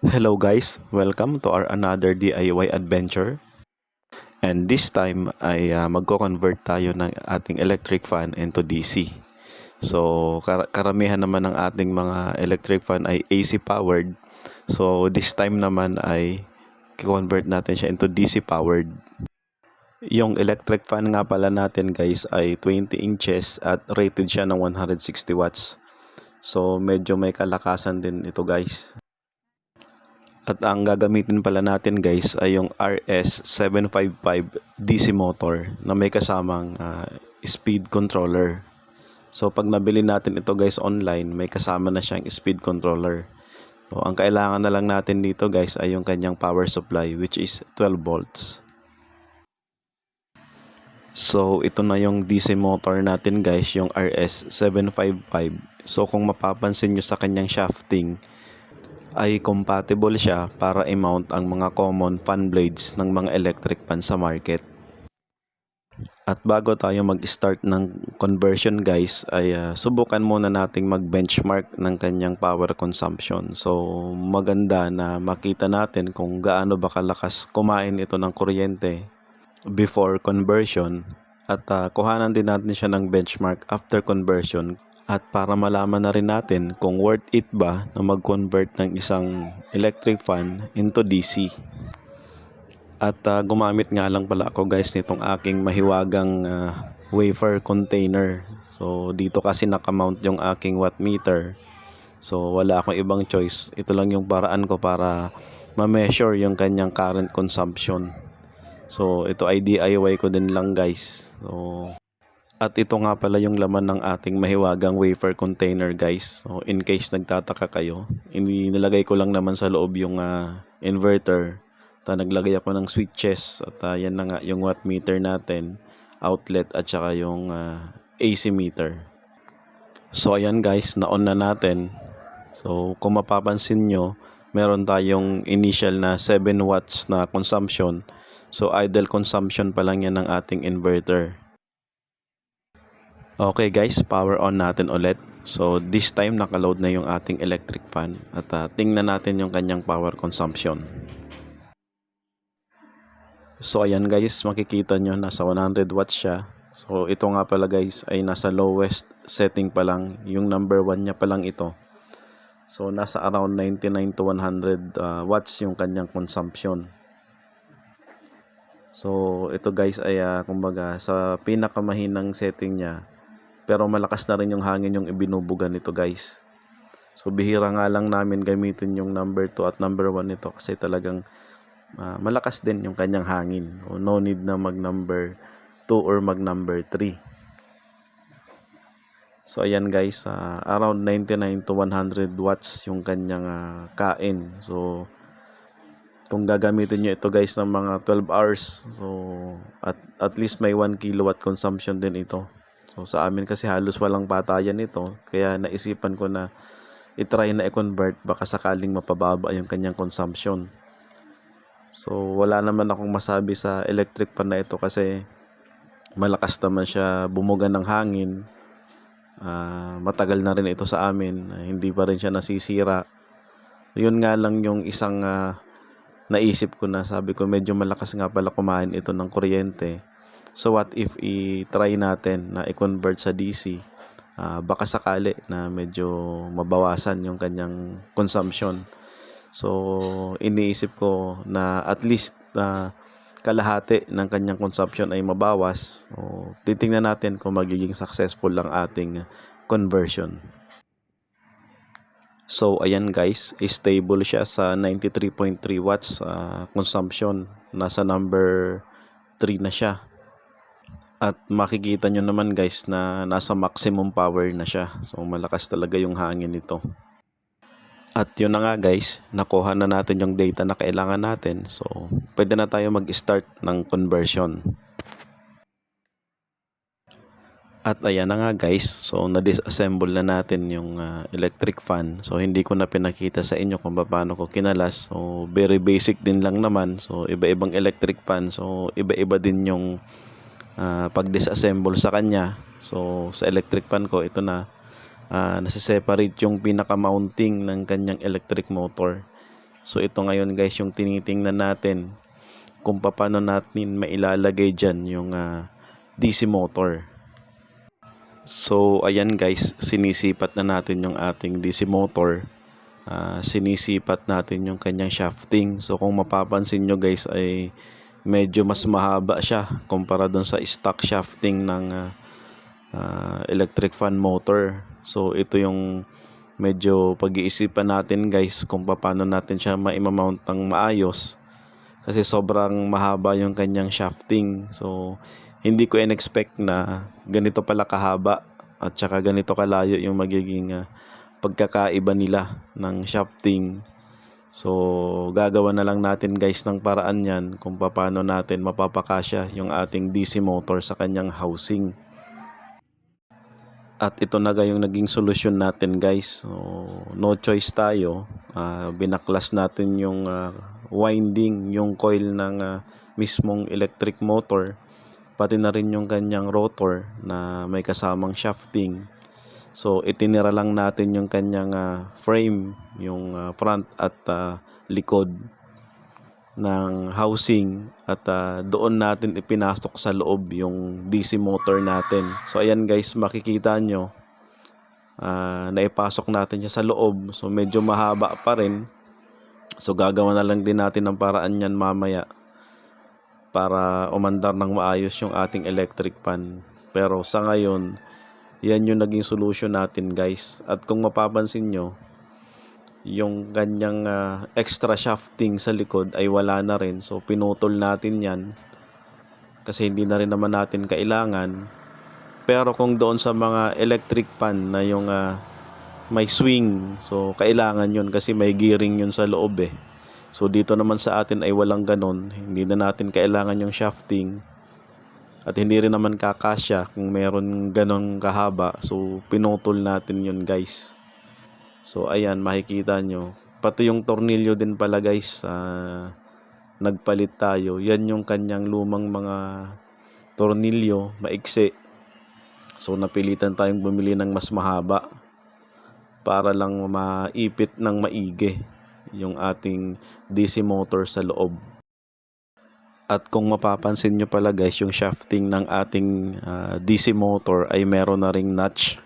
Hello guys, welcome to our another DIY adventure. And this time ay magko-convert tayo ng ating electric fan into DC. So karamihan naman ng ating mga electric fan ay AC powered. So this time naman ay i-convert natin siya into DC powered. Yung electric fan nga pala natin guys ay 20 inches at rated siya ng 160 watts. So medyo may kalakasan din ito guys. At ang gagamitin pala natin guys ay yung RS755 DC motor na may kasamang speed controller. So pag nabili natin ito guys online, may kasama na siyang speed controller. So ang kailangan na lang natin dito guys ay yung kanyang power supply, which is 12 volts. So ito na yung DC motor natin guys, yung RS755. So kung mapapansin nyo sa kanyang shafting, ay compatible siya para i-mount ang mga common fan blades ng mga electric fan sa market. At bago tayo mag-start ng conversion guys, ay subukan muna nating mag-benchmark ng kanyang power consumption. So maganda na makita natin kung gaano ba kalakas kumain ito ng kuryente before conversion, at kuhanan din natin siya ng benchmark after conversion. At para malaman na rin natin kung worth it ba na mag-convert ng isang electric fan into DC. At gumamit nga lang pala ako guys nitong aking mahiwagang wafer container. So dito kasi nakamount yung aking watt meter. So wala akong ibang choice. Ito lang yung paraan ko para ma-measure yung kanyang current consumption. So ito ay DIY ko din lang guys. At ito nga pala yung laman ng ating mahiwagang wafer container guys. So in case nagtataka kayo, nilagay ko lang naman sa loob yung inverter. Naglagay ako ng switches at yan na nga yung watt meter natin, outlet at saka yung AC meter. So ayan guys, na-on na natin. So kung mapapansin nyo, meron tayong initial na 7 watts na consumption. So idle consumption pa lang yan ng ating inverter. Okay guys, power on natin ulit. So this time nakaload na yung ating electric fan at tingnan natin yung kanyang power consumption. So ayan guys, makikita nyo nasa 100 watts siya. So ito nga pala guys ay nasa lowest setting pa lang, yung number 1 niya pa lang ito. So nasa around 99 to 100 watts yung kanyang consumption. So ito guys ay kumbaga sa pinakamahinang setting niya. Pero malakas na rin yung hangin yung ibinubuga nito guys. So bihira nga lang namin gamitin yung number 2 at number 1 nito kasi talagang malakas din yung kanyang hangin. So no need na mag number 2 or mag number 3. So ayan guys, around 99 to 100 watts yung kanyang kain. So kung gagamitin nyo ito guys ng mga 12 hours, so at least may 1 kilowatt consumption din ito. So sa amin kasi halos walang patayan nito, kaya naisipan ko na i-try na i-convert baka sakaling mapababa yung kanyang consumption. So wala naman akong masabi sa electric fan na ito kasi malakas naman siya bumuga ng hangin. Matagal na rin ito sa amin, hindi pa rin siya nasisira. Yun nga lang yung isang naisip ko na sabi ko medyo malakas nga pala kumain ito ng kuryente. So what if i-try natin na i-convert sa DC? Baka sakali na medyo mabawasan yung kanyang consumption. So iniisip ko na at least kalahati ng kanyang consumption ay mabawas. So titingnan natin kung magiging successful lang ating conversion. So ayan guys, stable siya sa 93.3 watts consumption. Nasa number 3 na siya. At makikita nyo naman guys na nasa maximum power na siya. So malakas talaga yung hangin nito. At yun na nga guys, nakuha na natin yung data na kailangan natin. So pwede na tayo mag-start ng conversion. At ayan na nga guys, so na-disassemble na natin yung electric fan. So hindi ko na pinakita sa inyo kung paano ko kinalas. So very basic din lang naman. So iba-ibang electric fan. So iba-iba din yung pag-disassemble sa kanya. So sa electric fan ko, ito nasa-separate yung pinaka-mounting ng kanyang electric motor. So ito ngayon guys yung tinitingnan natin kung paano natin mailalagay dyan yung DC motor. So ayan guys, sinisipat na natin yung ating DC motor. Sinisipat natin yung kanyang shafting. So kung mapapansin nyo guys ay medyo mas mahaba siya kumpara dun sa stock shafting ng electric fan motor. So ito yung medyo pag-iisipan natin guys kung paano natin siya ma-mount ng maayos kasi sobrang mahaba yung kanyang shafting. So hindi ko in-expect na ganito pala kahaba at saka ganito kalayo yung magiging pagkakaiba nila ng shafting. So gagawa na lang natin guys ng paraan yan kung paano natin mapapakasya yung ating DC motor sa kanyang housing. At ito na yung naging solusyon natin guys. So, no choice tayo. Binaklas natin yung winding, yung coil ng mismong electric motor. Pati na rin yung kanyang rotor na may kasamang shafting. So itinira lang natin yung kanyang frame, yung front at likod ng housing at doon natin ipinasok sa loob yung DC motor natin. So ayan guys, makikita nyo naipasok natin siya sa loob. So medyo mahaba pa rin. So gagawa na lang din natin ng paraan yan mamaya para umandar ng maayos yung ating electric fan. Pero sa ngayon, yan yung naging solution natin guys. At kung mapapansin nyo, yung kanyang extra shafting sa likod ay wala na rin. So pinutol natin yan kasi hindi na rin naman natin kailangan. Pero kung doon sa mga electric fan na yung may swing, so kailangan yun kasi may gearing yun sa loob eh. So dito naman sa atin ay walang ganon. Hindi na natin kailangan yung shafting at hindi rin naman kakasya kung meron ganon kahaba. So pinutol natin yun guys. So ayan, makikita nyo. Pati yung tornilyo din pala guys, nagpalit tayo. Yan yung kanyang lumang mga tornilyo, maiksi. So napilitan tayong bumili ng mas mahaba para lang maipit ng maigi yung ating DC motor sa loob. At kung mapapansin nyo pala guys, yung shafting ng ating DC motor ay meron na ring notch.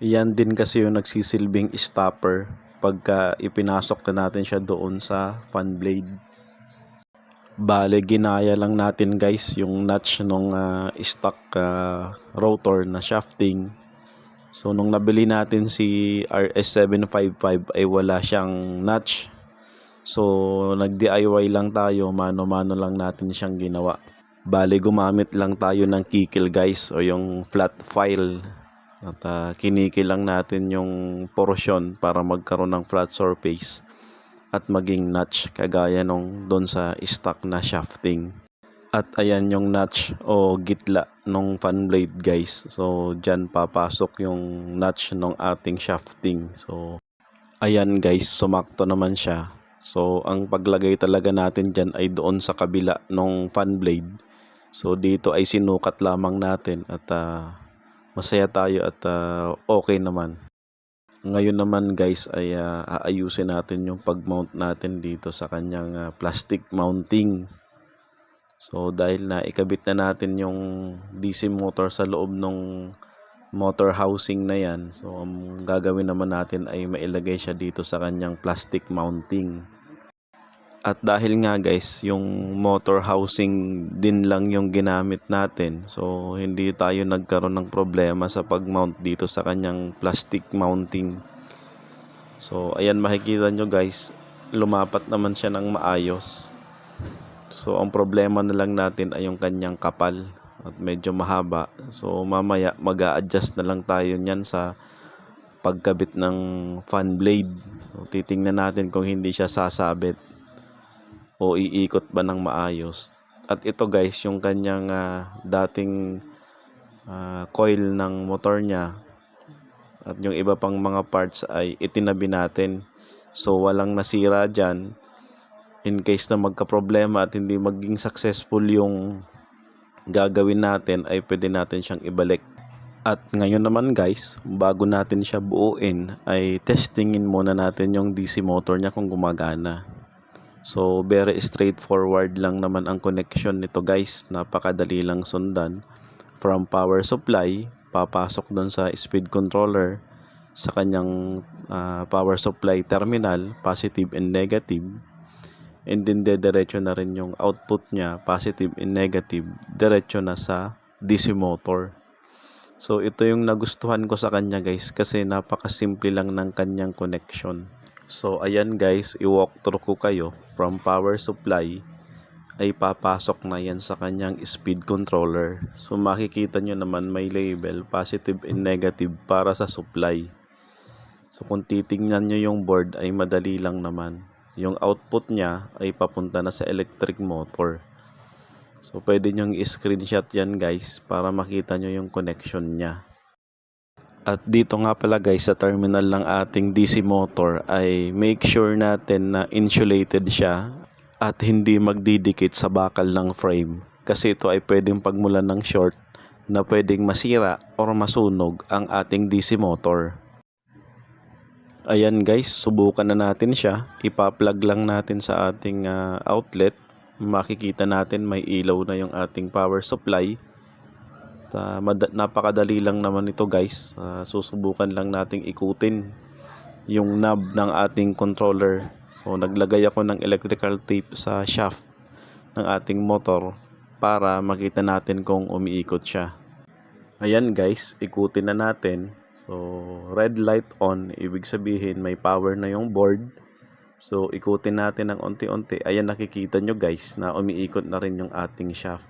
Yan din kasi yung nagsisilbing stopper pagka ipinasok na natin siya doon sa fan blade. Bale, ginaya lang natin guys yung notch nung stock rotor na shafting. So nung nabili natin si RS755 ay wala siyang notch. So nag-DIY lang tayo, mano-mano lang natin siyang ginawa. Bale, gumamit lang tayo ng kikil guys o yung flat file. At kinikil lang natin yung portion para magkaroon ng flat surface at maging notch kagaya nung doon sa stock na shafting. At ayan yung notch o gitla nung fan blade guys. So dyan papasok yung notch ng ating shafting. So ayan guys, sumakto naman siya. So ang paglagay talaga natin dyan ay doon sa kabila nung fan blade. So dito ay sinukat lamang natin at masaya tayo at okay naman. Ngayon naman guys ay aayusin natin yung pag-mount natin dito sa kanyang plastic mounting. So dahil na ikabit na natin yung DC motor sa loob ng motor housing na yan, so ang gagawin naman natin ay mailagay siya dito sa kanyang plastic mounting. At dahil nga guys, yung motor housing din lang yung ginamit natin, so hindi tayo nagkaroon ng problema sa pag-mount dito sa kanyang plastic mounting. So ayan, makikita nyo guys, lumapat naman siya ng maayos. So ang problema na lang natin ay yung kanyang kapal at medyo mahaba. So mamaya mag-a-adjust na lang tayo niyan sa pagkabit ng fan blade. So titingnan natin kung hindi siya sasabit o iikot ba ng maayos. At ito guys, yung kanyang dating coil ng motor niya at yung iba pang mga parts ay itinabi natin. So walang nasira dyan. In case na magka-problema at hindi maging successful yung gagawin natin, ay pwede natin siyang ibalik. At ngayon naman guys, bago natin siya buuin ay testingin muna natin yung DC motor niya kung gumagana. So very straightforward lang naman ang connection nito guys, napakadali lang sundan. From power supply, papasok doon sa speed controller sa kanyang power supply terminal, positive and negative. And then dediretso na rin yung output niya, positive and negative, diretso na sa DC motor. So ito yung nagustuhan ko sa kanya guys kasi napakasimple lang ng kanyang connection. So ayan guys, i-walk through ko kayo from power supply ay papasok na yan sa kanyang speed controller. So makikita nyo naman may label positive and negative para sa supply. So kung titingnan nyo yung board ay madali lang naman. Yung output niya ay papunta na sa electric motor. So pwede nyong i-screenshot yan guys para makita nyo yung connection niya. At dito nga pala guys sa terminal ng ating DC motor ay make sure natin na insulated siya at hindi magdidikit sa bakal ng frame. Kasi ito ay pwedeng pagmulan ng short na pwedeng masira or masunog ang ating DC motor. Ayan guys, subukan na natin siya. Ipa-plug lang natin sa ating outlet. Makikita natin may ilaw na yung ating power supply. Napakadali lang naman ito guys. Susubukan lang nating ikutin yung knob ng ating controller. So naglagay ako ng electrical tape sa shaft ng ating motor para makita natin kung umiikot siya. Ayan guys, ikutin na natin. So red light on, ibig sabihin may power na yung board. So ikutin natin ng unti-unti. Ayan, nakikita nyo guys na umiikot na rin yung ating shaft.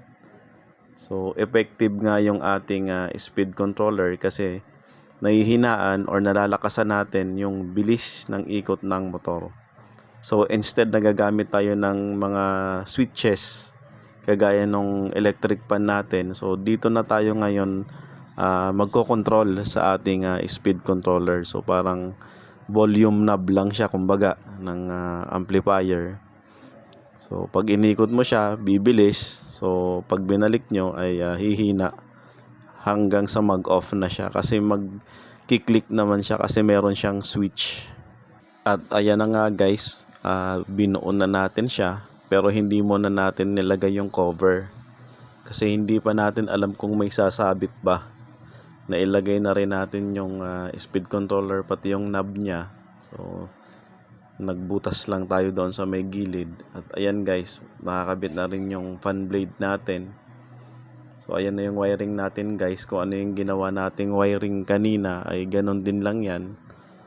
So effective nga yung ating speed controller kasi nahihinaan or nalalakasan natin yung bilis ng ikot ng motor. So instead nagagamit tayo ng mga switches kagaya nung electric pan natin. So dito na tayo ngayon magko-control sa ating speed controller. So parang volume knob lang siya kumbaga ng amplifier. So pag inikot mo siya, bibilis. So pag binalik nyo ay hihina hanggang sa mag-off na siya kasi mag-click naman siya kasi meron siyang switch. At ayan na nga guys, binuo na natin siya pero hindi muna natin nilagay yung cover kasi hindi pa natin alam kung may sasabit ba. Nailagay na rin natin yung speed controller pati yung knob niya. So nagbutas lang tayo doon sa may gilid. At ayan guys, nakakabit na rin yung fan blade natin. So ayan na yung wiring natin guys. Kung ano yung ginawa nating wiring kanina ay ganun din lang yan.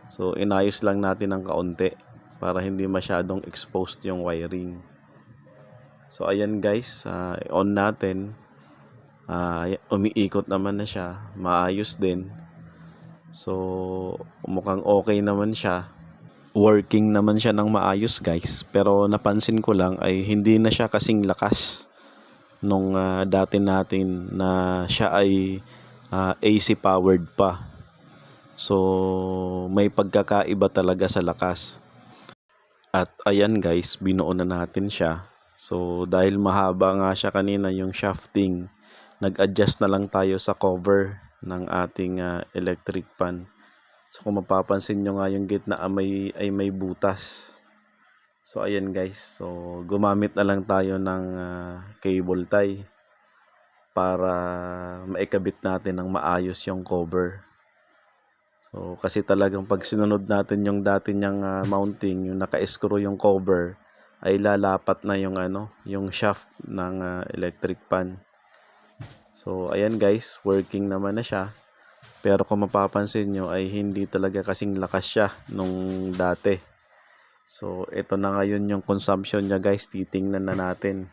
So inayos lang natin ng kaunti para hindi masyadong exposed yung wiring. So ayan guys, on natin. Umiikot naman na siya, maayos din. So mukhang okay naman siya, working naman siya ng maayos guys. Pero napansin ko lang ay hindi na siya kasing lakas nung dati natin na siya ay AC powered pa. So may pagkakaiba talaga sa lakas. At ayan guys, binuo na natin siya. So dahil mahaba nga siya kanina yung shafting, nag-adjust na lang tayo sa cover ng ating electric pan. So kung mapapansin nyo nga yung gitna ay may butas. So ayan guys, so gumamit na lang tayo ng cable tie para maikabit natin ng maayos yung cover. So kasi talagang pag sinunod natin yung dati niyang mounting, yung naka-screw yung cover, ay lalapat na yung shaft ng electric pan. So ayan guys, working naman na siya. Pero kung mapapansin nyo ay hindi talaga kasing lakas siya nung dati. So ito na ngayon yung consumption niya guys, titingnan na natin.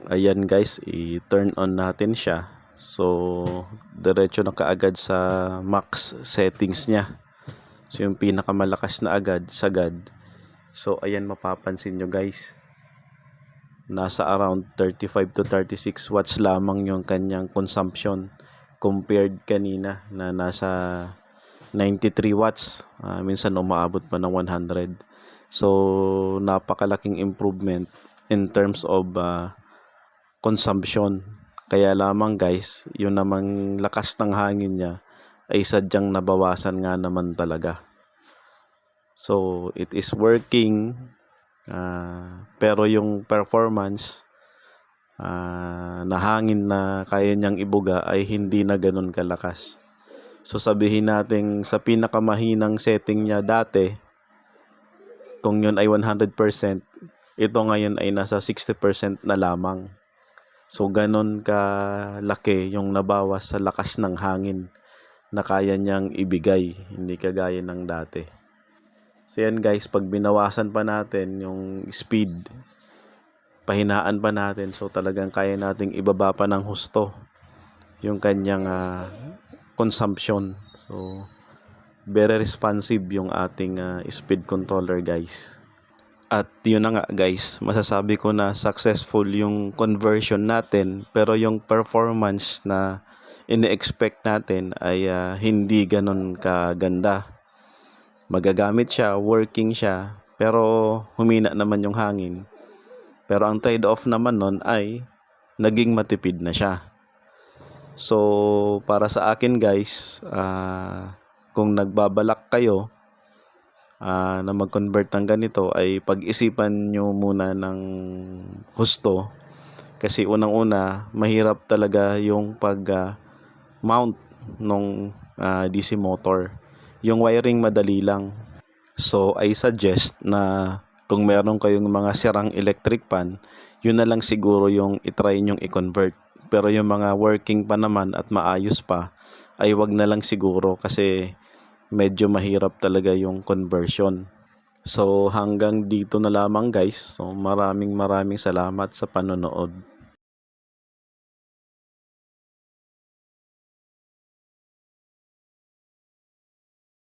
Ayan guys, i-turn on natin siya. So diretso na kaagad sa max settings niya. So yung pinakamalakas na sagad. So ayan, mapapansin nyo guys, nasa around 35 to 36 watts lamang yung kanyang consumption compared kanina na nasa 93 watts. Minsan umaabot pa ng 100. So napakalaking improvement in terms of consumption Kaya lamang guys, yun namang lakas ng hangin niya ay sadyang nabawasan nga naman talaga. So it is working, pero yung performance na hangin na kaya niyang ibuga ay hindi na ganun kalakas. So sabihin natin sa pinakamahinang setting niya dati, kung yun ay 100%, ito ngayon ay nasa 60% na lamang. So ganun kalaki yung nabawas sa lakas ng hangin na kaya niyang ibigay, hindi kagaya ng dati. So yan guys, pag binawasan pa natin yung speed, pahinaan pa natin, so talagang kaya nating ibaba pa ng husto yung kanyang consumption. So very responsive yung ating speed controller guys. At yun na nga guys, masasabi ko na successful yung conversion natin, pero yung performance na ini-expect natin ay hindi ganon kaganda. Magagamit siya, working siya, pero humina naman yung hangin. Pero ang trade-off naman nun ay naging matipid na siya. So para sa akin guys, kung nagbabalak kayo na mag-convert ng ganito, ay pag-isipan nyo muna ng husto, kasi unang-una mahirap talaga yung pag-mount ng DC motor. Yung wiring madali lang. So I suggest na kung meron kayong mga sirang electric pan, yun na lang siguro yung itry nyong i-convert. Pero yung mga working pa naman at maayos pa, ay wag na lang siguro kasi medyo mahirap talaga yung conversion. So hanggang dito na lamang guys. So maraming salamat sa panonood.